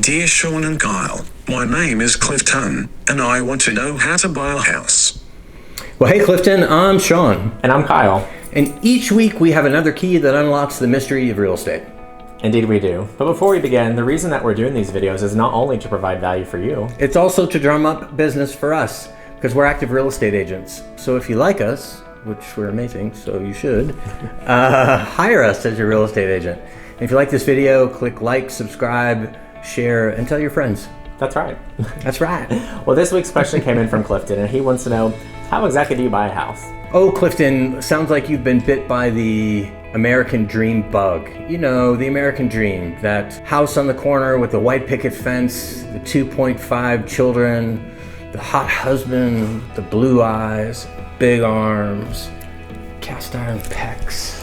Dear Shawn and Kyle, my name is Clifton, and I want to know how to buy a house. Well, hey Clifton, I'm Shawn. And I'm Kyle. And each week we have another key that unlocks the mystery of real estate. Indeed we do. But before we begin, the reason that we're doing these videos is not only to provide value for you. It's also to drum up business for us, because we're active real estate agents. So if you like us, which we're amazing, so you should, hire us as your real estate agent. And if you like this video, click like, subscribe, share, and tell your friends. That's right. That's right. Well, this week's question came in from Clifton, and he wants to know, how exactly do you buy a house? Oh, Clifton, sounds like you've been bit by the American dream bug. You know, the American dream, that house on the corner with the white picket fence, the 2.5 children, the hot husband, the blue eyes, big arms, cast iron pecs.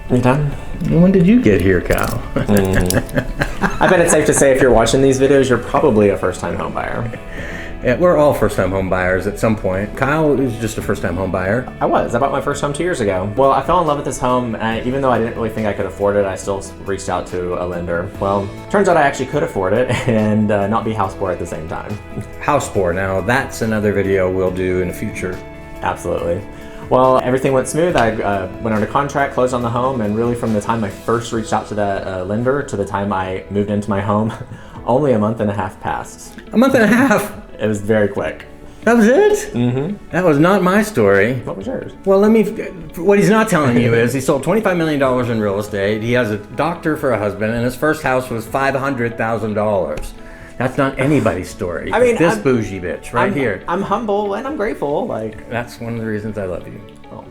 You done? When did you get here, Kyle? I bet it's safe to say if you're watching these videos, you're probably a first-time home buyer. Yeah, we're all first-time home buyers at some point. Kyle is just a first-time home buyer. I bought my first home 2 years ago. Well, I fell in love with this home, and even though I didn't really think I could afford it, I still reached out to a lender. Well, turns out I actually could afford it and not be house poor at the same time. House poor. Now, that's another video we'll do in the future. Absolutely. Well, everything went smooth. I went under contract, closed on the home, and really from the time I first reached out to that lender to the time I moved into my home, only a month and a half passed. A month and a half? It was very quick. That was it? Mm-hmm. That was not my story. What was yours? Well, what he's not telling you is he sold $25 million in real estate. He has a doctor for a husband, and his first house was $500,000. That's not anybody's story. I mean, this bougie bitch right here. I'm humble and I'm grateful. That's one of the reasons I love you. Oh.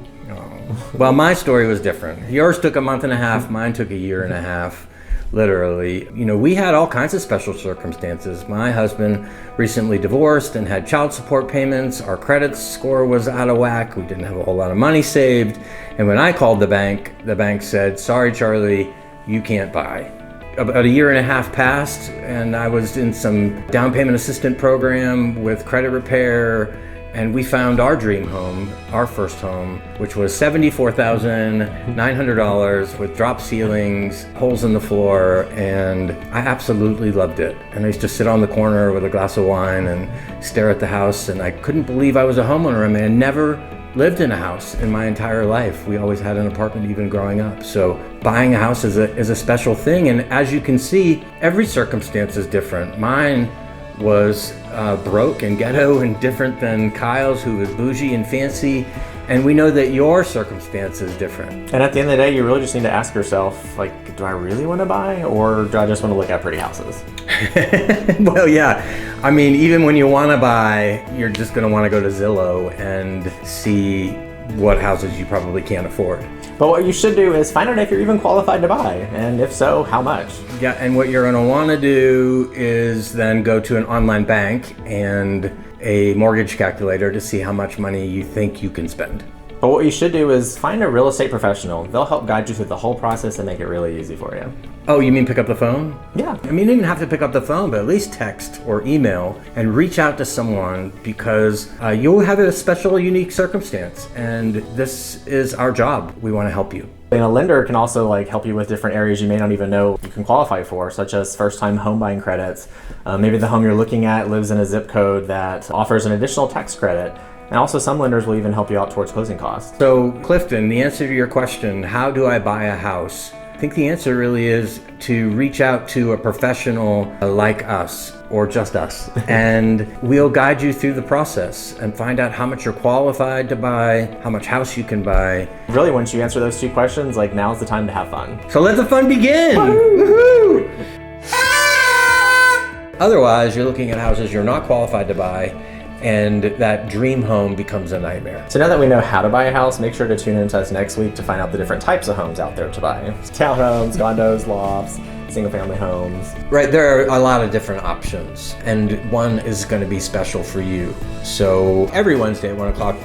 Well, my story was different. Yours took a month and a half. Mine took a year and a half. Literally. You know, we had all kinds of special circumstances. My husband recently divorced and had child support payments. Our credit score was out of whack. We didn't have a whole lot of money saved. And when I called the bank said, "Sorry, Charlie, you can't buy." About a year and a half passed, and I was in some down payment assistant program with credit repair, and we found our dream home, our first home, which was $74,900 with drop ceilings, holes in the floor, and I absolutely loved it. And I used to sit on the corner with a glass of wine and stare at the house, and I couldn't believe I was a homeowner. I mean, I never lived in a house in my entire life. We always had an apartment even growing up. So buying a house is a special thing. And as you can see, every circumstance is different. Mine was broke and ghetto and different than Kyle's, who was bougie and fancy. And we know that your circumstance is different. And at the end of the day, you really just need to ask yourself, do I really want to buy, or do I just want to look at pretty houses? Well, yeah. I mean, even when you want to buy, you're just going to want to go to Zillow and see what houses you probably can't afford. But what you should do is find out if you're even qualified to buy, and if so, how much. Yeah, and what you're going to want to do is then go to an online bank and a mortgage calculator to see how much money you think you can spend. But what you should do is find a real estate professional. They'll help guide you through the whole process and make it really easy for you. Oh, you mean pick up the phone? Yeah. I mean, you didn't have to pick up the phone, but at least text or email and reach out to someone, because you'll have a special, unique circumstance, and this is our job. We want to help you. And a lender can also help you with different areas you may not even know you can qualify for, such as first-time home buying credits. Maybe the home you're looking at lives in a zip code that offers an additional tax credit. And also some lenders will even help you out towards closing costs. So Clifton, the answer to your question, how do I buy a house? I think the answer really is to reach out to a professional like us, or just us, and we'll guide you through the process and find out how much you're qualified to buy, how much house you can buy. Really, once you answer those two questions, now's the time to have fun. So let the fun begin! Woohoo! Otherwise, you're looking at houses you're not qualified to buy, and that dream home becomes a nightmare. So now that we know how to buy a house, make sure to tune in to us next week to find out the different types of homes out there to buy. Townhomes, condos, lofts, single-family homes. Right, there are a lot of different options, and one is going to be special for you. So every Wednesday at 1 o'clock,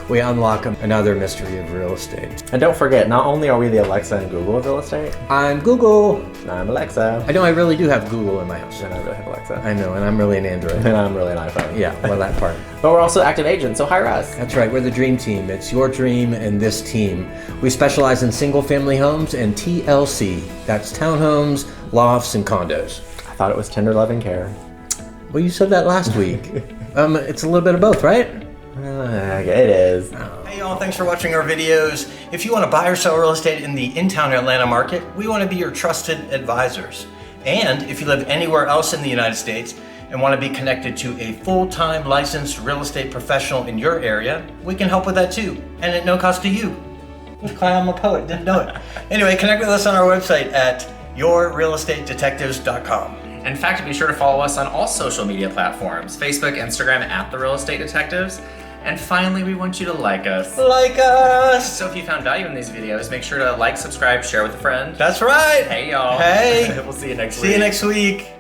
we unlock another mystery of real estate. And don't forget, not only are we the Alexa and Google of real estate, I'm Google. I'm Alexa. I know I really do have Google in my house. And I really have Alexa. I know, and I'm really an Android. And I'm really an iPhone. Yeah, well, that part. But we're also active agents, so hire us. That's right, we're the dream team. It's your dream and this team. We specialize in single family homes and TLC. That's townhomes, lofts, and condos. I thought it was tender love and care. Well, you said that last week. It's a little bit of both, right? It is. Hey y'all, thanks for watching our videos. If you want to buy or sell real estate in the in-town Atlanta market, we want to be your trusted advisors. And if you live anywhere else in the United States and want to be connected to a full-time licensed real estate professional in your area, we can help with that too, and at no cost to you. I'm a poet, didn't know it. Anyway, connect with us on our website at yourrealestatedetectives.com. In fact, be sure to follow us on all social media platforms, Facebook, Instagram, at The Real Estate Detectives. And finally, we want you to like us. Like us! So if you found value in these videos, make sure to like, subscribe, share with a friend. That's right! Hey, y'all. Hey! We'll see you next week. See you next week.